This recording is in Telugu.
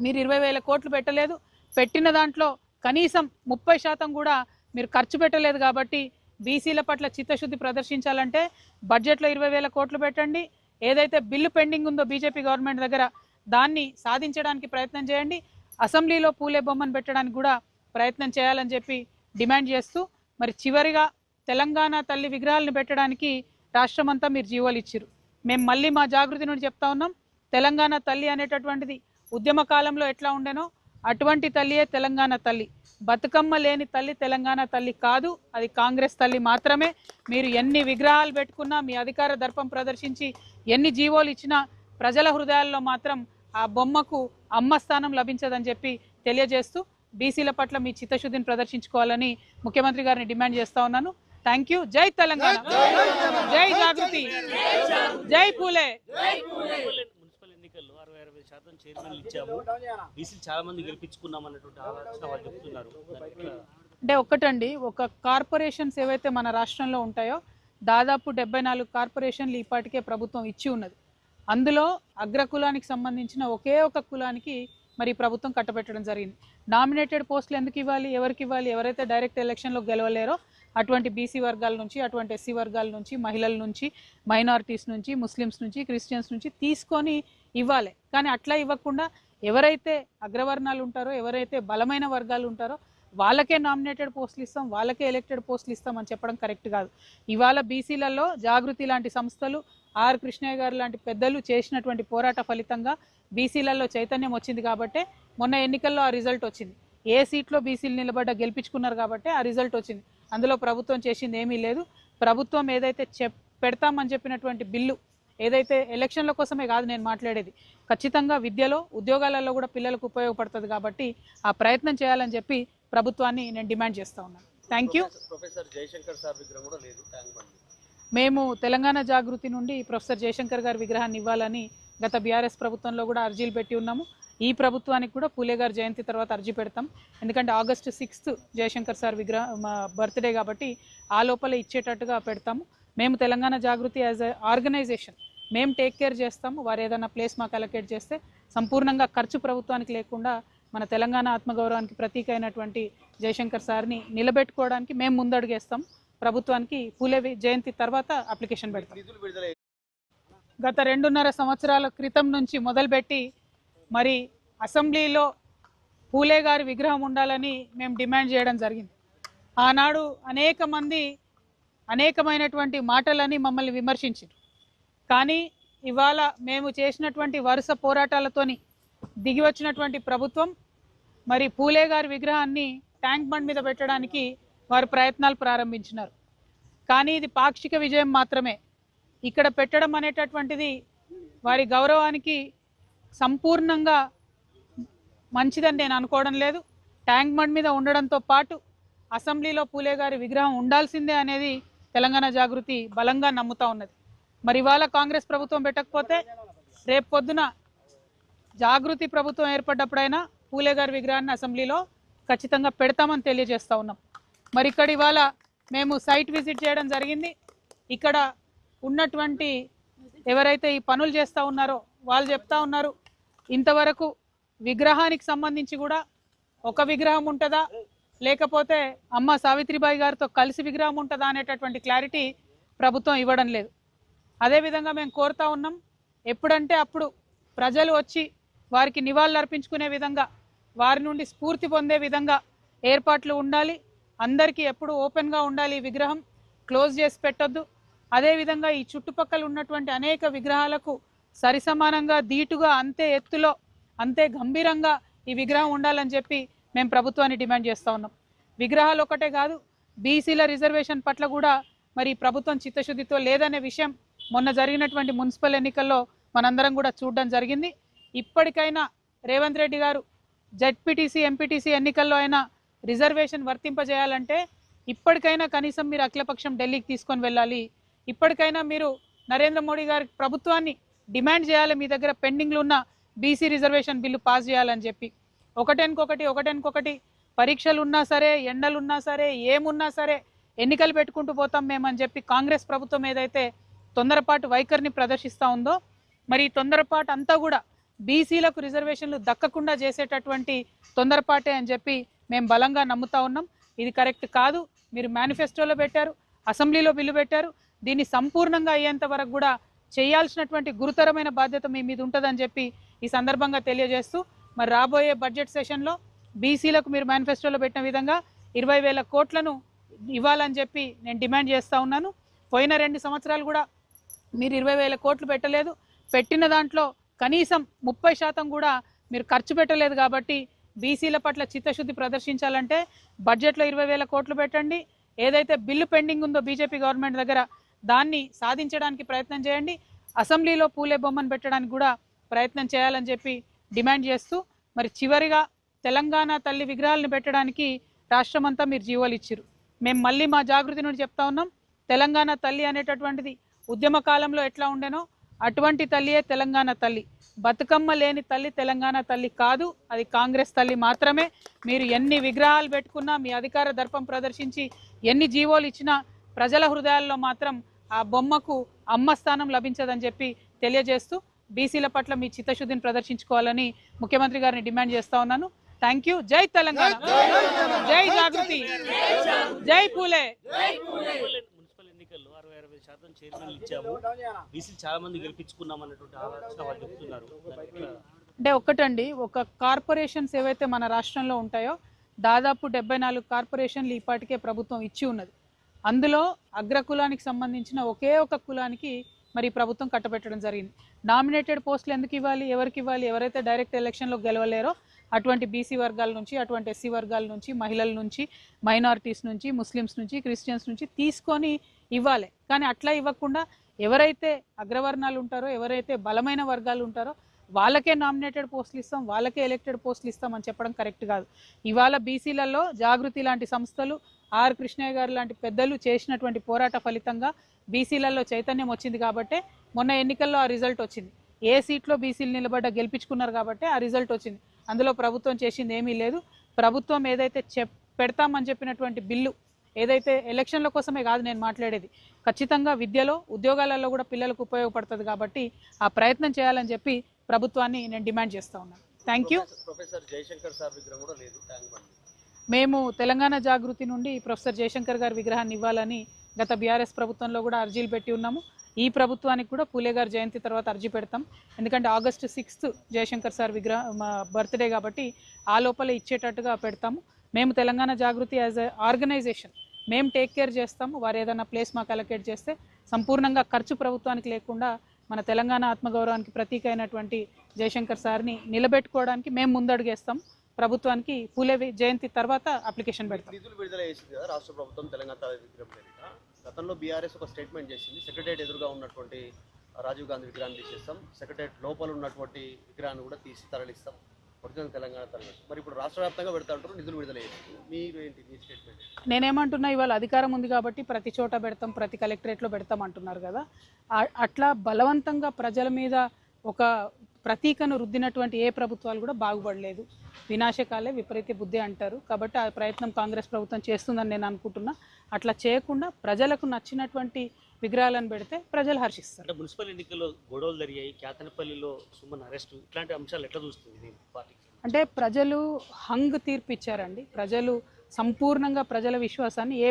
మీరు 20,000 కోట్లు పెట్టలేదు. పెట్టిన దాంట్లో కనీసం 30% కూడా మీరు ఖర్చు పెట్టలేదు. కాబట్టి బీసీల పట్ల చిత్తశుద్ధి ప్రదర్శించాలంటే బడ్జెట్లో 20,000 కోట్లు పెట్టండి. ఏదైతే బిల్లు పెండింగ్ ఉందో బీజేపీ గవర్నమెంట్ దగ్గర దాన్ని సాధించడానికి ప్రయత్నం చేయండి. అసెంబ్లీలో పూలే బొమ్మను పెట్టడానికి కూడా ప్రయత్నం చేయాలని చెప్పి డిమాండ్ చేస్తూ, మరి చివరిగా తెలంగాణ తల్లి విగ్రహాలను పెట్టడానికి రాష్ట్రమంతా మీరు జీవోలు ఇచ్చిరు. మేము మళ్ళీ మా జాగృతి నుండి చెప్తా ఉన్నాం, తెలంగాణ తల్లి అనేటటువంటిది ఉద్యమ కాలంలో ఎట్లా ఉండేనో అటువంటి తల్లియే తెలంగాణ తల్లి. బతుకమ్మ లేని తల్లి తెలంగాణ తల్లి కాదు, అది కాంగ్రెస్ తల్లి మాత్రమే. మీరు ఎన్ని విగ్రహాలు పెట్టుకున్నా, మీ అధికార దర్పం ప్రదర్శించి ఎన్ని జీవోలు ఇచ్చినా ప్రజల హృదయాల్లో మాత్రం ఆ బొమ్మకు అమ్మ స్థానం లభించదని చెప్పి తెలియజేస్తూ, బీసీల పట్ల మీ చిత్తశుద్ధిని ప్రదర్శించుకోవాలని ముఖ్యమంత్రి గారిని డిమాండ్ చేస్తా ఉన్నాను. Thank you. జై తెలంగాణ, జై జాగృతి, జై పూలే. మున్సిపల్ ఎన్నికల్లో 60-60% చైర్మన్లు ఇచ్చాము, బీసీలు చాలా మంది గెలిపించుకున్నాం అన్నటువంటి ఆలోచన వాళ్ళు చెప్తున్నారు. అంటే ఒక్కటండి, ఒక కార్పొరేషన్స్ ఏవైతే మన రాష్ట్రంలో ఉంటాయో దాదాపు 74 కార్పొరేషన్లు ఇప్పటికే ప్రభుత్వం ఇచ్చి ఉన్నది. అందులో అగ్రకులానికి సంబంధించిన ఒకే ఒక కులానికి మరి ప్రభుత్వం కట్టబెట్టడం జరిగింది. నామినేటెడ్ పోస్టులు ఎందుకు ఇవ్వాలి, ఎవరికి ఇవ్వాలి? ఎవరైతే డైరెక్ట్ ఎలక్షన్లో గెలవలేరో అటువంటి బీసీ వర్గాల నుంచి, అటువంటి ఎస్సీ వర్గాల నుంచి, మహిళల నుంచి, మైనారిటీస్ నుంచి, ముస్లిమ్స్ నుంచి, క్రిస్టియన్స్ నుంచి తీసుకొని ఇవ్వాలి. కానీ అట్లా ఇవ్వకుండా ఎవరైతే అగ్రవర్ణాలు ఉంటారో, ఎవరైతే బలమైన వర్గాలు ఉంటారో వాళ్ళకే నామినేటెడ్ పోస్టులు ఇస్తాం, వాళ్ళకే ఎలక్టెడ్ పోస్టులు ఇస్తాం అని చెప్పడం కరెక్ట్ కాదు. ఇవాళ బీసీలలో జాగృతి లాంటి సంస్థలు, ఆర్ కృష్ణయ్య గారు లాంటి పెద్దలు చేసినటువంటి పోరాట ఫలితంగా బీసీలలో చైతన్యం వచ్చింది. కాబట్టే మొన్న ఎన్నికల్లో ఆ రిజల్ట్ వచ్చింది. ఏ సీట్లో బీసీలు నిలబడ్డ గెలిపించుకున్నారు కాబట్టి ఆ రిజల్ట్ వచ్చింది. అందులో ప్రభుత్వం చేసింది ఏమీ లేదు. ప్రభుత్వం ఏదైతే పెడతామని చెప్పినటువంటి బిల్లు, ఏదైతే ఎలక్షన్ల కోసమే కాదు నేను మాట్లాడేది, ఖచ్చితంగా విద్యలో, ఉద్యోగాలలో కూడా పిల్లలకు ఉపయోగపడుతుంది. కాబట్టి ఆ ప్రయత్నం చేయాలని చెప్పి ప్రభుత్వాన్ని నేను డిమాండ్ చేస్తా ఉన్నాను. Thank you. Professor Jayashankar sir విగ్రహం కూడా లేదు ట్యాంక్ బండ్. మేము తెలంగాణ జాగృతి నుండి ప్రొఫెసర్ జయశంకర్ గారి విగ్రహాన్ని ఇవ్వాలని గత బీఆర్ఎస్ ప్రభుత్వంలో కూడా అర్జీలు పెట్టి ఉన్నాము. ఈ ప్రభుత్వానికి కూడా పూలే గారి జయంతి తర్వాత అర్జీ పెడతాం. ఎందుకంటే August 6 జయశంకర్ సార్ బర్త్డే కాబట్టి ఆ లోపల ఇచ్చేటట్టుగా పెడతాము. మేము తెలంగాణ జాగృతి యాజ్ ఎ ఆర్గనైజేషన్ మేము టేక్ కేర్ చేస్తాము. వారు ఏదైనా ప్లేస్ మాకు అలొకేట్ చేస్తే సంపూర్ణంగా ఖర్చు ప్రభుత్వానికి లేకుండా మన తెలంగాణ ఆత్మగౌరవానికి ప్రతీక అయినటువంటి జయశంకర్ సార్ని నిలబెట్టుకోవడానికి మేము ముందడుగేస్తాం. ప్రభుత్వానికి పూలే జయంతి తర్వాత అప్లికేషన్ పెడతాం. గత 2.5 సంవత్సరాల క్రితం నుంచి మొదలుపెట్టి మరి అసెంబ్లీలో పూలే గారి విగ్రహం ఉండాలని మేము డిమాండ్ చేయడం జరిగింది. ఆనాడు అనేక మంది అనేకమైనటువంటి మాటలని మమ్మల్ని విమర్శించారు. కానీ ఇవాళ మేము చేసినటువంటి వరుస పోరాటాలతోని దిగి వచ్చినటువంటి ప్రభుత్వం మరి పూలే గారి విగ్రహాన్ని ట్యాంక్ బండ్ మీద పెట్టడానికి వారు ప్రయత్నాలు ప్రారంభించినారు. కానీ ఇది పాక్షిక విజయం మాత్రమే. ఇక్కడ పెట్టడం అనేటటువంటిది వారి గౌరవానికి సంపూర్ణంగా మంచిదని నేను అనుకోవడం లేదు. ట్యాంక్ బండ్ మీద ఉండడంతో పాటు అసెంబ్లీలో పూలే గారి విగ్రహం ఉండాల్సిందే అనేది తెలంగాణ జాగృతి బలంగా నమ్ముతా ఉన్నది. మరి ఇవాళ కాంగ్రెస్ ప్రభుత్వం పెట్టకపోతే రేపు పొద్దున జాగృతి ప్రభుత్వం ఏర్పడ్డప్పుడైనా పూలే గారి విగ్రహాన్ని అసెంబ్లీలో ఖచ్చితంగా పెడతామని తెలియజేస్తూ ఉన్నాం. మరి ఇక్కడ ఇవాళ మేము సైట్ విజిట్ చేయడం జరిగింది. ఇక్కడ ఉన్నటువంటి ఎవరైతే ఈ పనులు చేస్తూ ఉన్నారో వాళ్ళు చెప్తా ఉన్నారు, ఇంతవరకు విగ్రహానికి సంబంధించి కూడా ఒక విగ్రహం ఉంటుందా లేకపోతే అమ్మ సావిత్రిబాయి గారితో కలిసి విగ్రహం ఉంటుందా అనేటటువంటి క్లారిటీ ప్రభుత్వం ఇవ్వడం లేదు. అదేవిధంగా మేము కోరుతా ఉన్నాం, ఎప్పుడంటే అప్పుడు ప్రజలు వచ్చి వారికి నివాళులు అర్పించుకునే విధంగా, వారి నుండి స్ఫూర్తి పొందే విధంగా ఏర్పాట్లు ఉండాలి. అందరికీ ఎప్పుడు ఓపెన్గా ఉండాలి. ఈ విగ్రహం క్లోజ్ చేసి పెట్టొద్దు. అదేవిధంగా ఈ చుట్టుపక్కల ఉన్నటువంటి అనేక విగ్రహాలకు సరిసమానంగా, ధీటుగా, అంతే ఎత్తులో, అంతే గంభీరంగా ఈ విగ్రహం ఉండాలని చెప్పి మేము ప్రభుత్వాన్ని డిమాండ్ చేస్తూ ఉన్నాం. విగ్రహాలు ఒకటే కాదు, బీసీల రిజర్వేషన్ పట్ల కూడా మరి ప్రభుత్వం చిత్తశుద్ధితో లేదనే విషయం మొన్న జరిగినటువంటి మున్సిపల్ ఎన్నికల్లో మనందరం కూడా చూడడం జరిగింది. ఇప్పటికైనా రేవంత్ రెడ్డి గారు జెడ్పీటీసీ, ఎంపీటీసీ ఎన్నికల్లో అయినా రిజర్వేషన్ వర్తింపజేయాలంటే ఇప్పటికైనా కనీసం మీరు అఖిలపక్షం ఢిల్లీకి తీసుకొని వెళ్ళాలి. ఇప్పటికైనా మీరు నరేంద్ర మోడీ గారి ప్రభుత్వాన్ని డిమాండ్ చేయాలి, మీ దగ్గర పెండింగ్లు ఉన్న బీసీ రిజర్వేషన్ బిల్లు పాస్ చేయాలని చెప్పి. ఒకటెనుకొకటి పరీక్షలు ఉన్నా సరే, ఎండలు ఉన్నా సరే, ఏమున్నా సరే ఎన్నికలు పెట్టుకుంటూ పోతాం మేమని చెప్పి కాంగ్రెస్ ప్రభుత్వం ఏదైతే తొందరపాటు వైఖరిని ప్రదర్శిస్తూ ఉందో, మరి ఈ తొందరపాటు అంతా కూడా బీసీలకు రిజర్వేషన్లు దక్కకుండా చేసేటటువంటి తొందరపాటే అని చెప్పి మేము బలంగా నమ్ముతా ఉన్నాం. ఇది కరెక్ట్ కాదు. మీరు మేనిఫెస్టోలో పెట్టారు, అసెంబ్లీలో బిల్లు పెట్టారు. దీన్ని సంపూర్ణంగా అయ్యేంత వరకు కూడా చేయాల్సినటువంటి గురుతరమైన బాధ్యత మీ మీద ఉంటుందని చెప్పి ఈ సందర్భంగా తెలియజేస్తూ, మరి రాబోయే బడ్జెట్ సెషన్లో బీసీలకు మీరు మేనిఫెస్టోలో పెట్టిన విధంగా 20,000 కోట్లను ఇవ్వాలని చెప్పి నేను డిమాండ్ చేస్తూ ఉన్నాను. పోయిన 2 సంవత్సరాలు కూడా మీరు 20,000 కోట్లు పెట్టలేదు. పెట్టిన దాంట్లో కనీసం 30% కూడా మీరు ఖర్చు పెట్టలేదు. కాబట్టి బీసీల పట్ల చిత్తశుద్ధి ప్రదర్శించాలంటే బడ్జెట్లో 20,000 కోట్లు పెట్టండి. ఏదైతే బిల్లు పెండింగ్ ఉందో బీజేపీ గవర్నమెంట్ దగ్గర దాన్ని సాధించడానికి ప్రయత్నం చేయండి. అసెంబ్లీలో పూలే బొమ్మను పెట్టడానికి కూడా ప్రయత్నం చేయాలని చెప్పి డిమాండ్ చేస్తూ, మరి చివరిగా తెలంగాణ తల్లి విగ్రహాలను పెట్టడానికి రాష్ట్రమంతా మీరు జీవోలు ఇచ్చిరు. మేము మళ్ళీ మా జాగృతి నుండి చెప్తా ఉన్నాం, తెలంగాణ తల్లి అనేటటువంటిది ఉద్యమ కాలంలో ఎట్లా ఉండేనో అటువంటి తల్లియే తెలంగాణ తల్లి. బతుకమ్మ లేని తల్లి తెలంగాణ తల్లి కాదు, అది కాంగ్రెస్ తల్లి మాత్రమే. మీరు ఎన్ని విగ్రహాలు పెట్టుకున్నా, మీ అధికార దర్పం ప్రదర్శించి ఎన్ని జీవోలు ఇచ్చినా ప్రజల హృదయాల్లో మాత్రం ఆ బొమ్మకు అమ్మ స్థానం లభించదని చెప్పి తెలియజేస్తూ, బీసీల పట్ల మీ చిత్తశుద్ధిని ప్రదర్శించుకోవాలని ముఖ్యమంత్రి గారిని డిమాండ్ చేస్తా ఉన్నాను. Thank you. జై తెలంగాణ, జై జాగృతి, జై పూలే. మున్సిపల్ ఎన్నికల్లో 60-60% చైర్మన్లు ఇచ్చాము, బీసీలు చాలా మంది గెలిపించుకున్నాం అన్నటువంటి ఆలోచన వాళ్ళు చెప్తున్నారు. అంటే ఒక్కటండి, ఒక కార్పొరేషన్స్ ఏవైతే మన రాష్ట్రంలో ఉంటాయో దాదాపు 74 కార్పొరేషన్లు ఇప్పటికే ప్రభుత్వం ఇచ్చి ఉన్నది. అందులో అగ్రకులానికి సంబంధించిన ఒకే ఒక కులానికి మరి ప్రభుత్వం కట్టబెట్టడం జరిగింది. నామినేటెడ్ పోస్టులు ఎందుకు ఇవ్వాలి, ఎవరికి ఇవ్వాలి? ఎవరైతే డైరెక్ట్ ఎలక్షన్లో గెలవలేరో అటువంటి బీసీ వర్గాల నుంచి, అటువంటి ఎస్సీ వర్గాల నుంచి, మహిళల నుంచి, మైనారిటీస్ నుంచి, ముస్లిమ్స్ నుంచి, క్రిస్టియన్స్ నుంచి తీసుకొని ఇవ్వాలి. కానీ అట్లా ఇవ్వకుండా ఎవరైతే అగ్రవర్ణాలు ఉంటారో, ఎవరైతే బలమైన వర్గాలు ఉంటారో వాళ్ళకే నామినేటెడ్ పోస్టులు ఇస్తాం, వాళ్ళకే ఎలక్టెడ్ పోస్టులు ఇస్తాం అని చెప్పడం కరెక్ట్ కాదు. ఇవాళ బీసీలలో జాగృతి లాంటి సంస్థలు, ఆర్ కృష్ణయ్య గారు లాంటి పెద్దలు చేసినటువంటి పోరాట ఫలితంగా బీసీలలో చైతన్యం వచ్చింది. కాబట్టే మొన్న ఎన్నికల్లో ఆ రిజల్ట్ వచ్చింది. ఏ సీట్లో బీసీలు నిలబడ్డ గెలిపించుకున్నారు కాబట్టి ఆ రిజల్ట్ వచ్చింది. అందులో ప్రభుత్వం చేసింది ఏమీ లేదు. ప్రభుత్వం ఏదైతే పెడతామని చెప్పినటువంటి బిల్లు, ఏదైతే ఎలక్షన్ల కోసమే కాదు నేను మాట్లాడేది, ఖచ్చితంగా విద్యలో, ఉద్యోగాలలో కూడా పిల్లలకు ఉపయోగపడుతుంది. కాబట్టి ఆ ప్రయత్నం చేయాలని చెప్పి ప్రభుత్వాన్ని నేను డిమాండ్ చేస్తూ ఉన్నాను. Thank you. Professor Jayashankar sir విగ్రహం కూడా లేదు. మేము తెలంగాణ జాగృతి నుండి ప్రొఫెసర్ జయశంకర్ గారి విగ్రహాన్ని ఇవ్వాలని గత బీఆర్ఎస్ ప్రభుత్వంలో కూడా అర్జీలు పెట్టి ఉన్నాము. ఈ ప్రభుత్వానికి కూడా పూలే గారి జయంతి తర్వాత అర్జీ పెడతాం. ఎందుకంటే August 6 జయశంకర్ సార్ బర్త్డే కాబట్టి ఆ లోపల ఇచ్చేటట్టుగా పెడతాము. మేము తెలంగాణ జాగృతి యాజ్ ఎ ఆర్గనైజేషన్ మేము టేక్ కేర్ చేస్తాము. వారు ఏదైనా ప్లేస్ మాకు అలొకేట్ చేస్తే సంపూర్ణంగా ఖర్చు ప్రభుత్వానికి లేకుండా మన తెలంగాణ ఆత్మగౌరవానికి ప్రతీక అయినటువంటి జయశంకర్ సార్ని నిలబెట్టుకోవడానికి మేము ముందడుగేస్తాం. ప్రభుత్వానికి పూలే జయంతి తర్వాత అప్లికేషన్ పెడతాం. నిధులు విడుదల చేసింది కదా రాష్ట్ర ప్రభుత్వం తెలంగాణ విగ్రహం పేరిట. గతంలో బీఆర్ఎస్ ఒక స్టేట్మెంట్ చేసింది, సెక్రటరియట్ ఎదురుగా ఉన్నటువంటి రాజీవ్ గాంధీ విగ్రహాన్ని తీసేస్తాం, సెక్రటరియట్ లోపల ఉన్నటువంటి విగ్రహాన్ని కూడా తీసి తరలిస్తాం, ఒరిజినల్ తెలంగాణ తరలి. మరి ఇప్పుడు రాష్ట్ర వ్యాప్తంగా పెడతా ఉంటారు, నిధులు విడుదల చేస్తుంది. మీరు ఏంటి మీ స్టేట్మెంట్? నేనేమంటున్నా, ఇవాళ అధికారం ఉంది కాబట్టి ప్రతి చోట పెడతాం, ప్రతి కలెక్టరేట్లో పెడతాం అంటున్నారు కదా. అట్లా బలవంతంగా ప్రజల మీద ఒక ప్రతీకను రుద్దినటువంటి ఏ ప్రభుత్వాలు కూడా బాగుపడలేదు. వినాశకాలే విపరీత బుద్ధి అంటారు. కాబట్టి ఆ ప్రయత్నం కాంగ్రెస్ ప్రభుత్వం చేస్తుందని నేను అనుకుంటున్నా. అట్లా చేయకుండా ప్రజలకు నచ్చినటువంటి విగ్రహాలను పెడితే ప్రజలు హర్షిస్తారు. అంటే మున్సిపల్ ఎన్నికల్లో గొడవలు జరిగాయి, కేతనపల్లిలో సుమన్ అరెస్టు, ఇట్లాంటి అంశాలు ఎట్లా చూస్తుంది పార్టీ? అంటే ప్రజలు హంగ్ తీర్పు ఇచ్చారండి. ప్రజలు సంపూర్ణంగా ప్రజల విశ్వాసాన్ని ఏ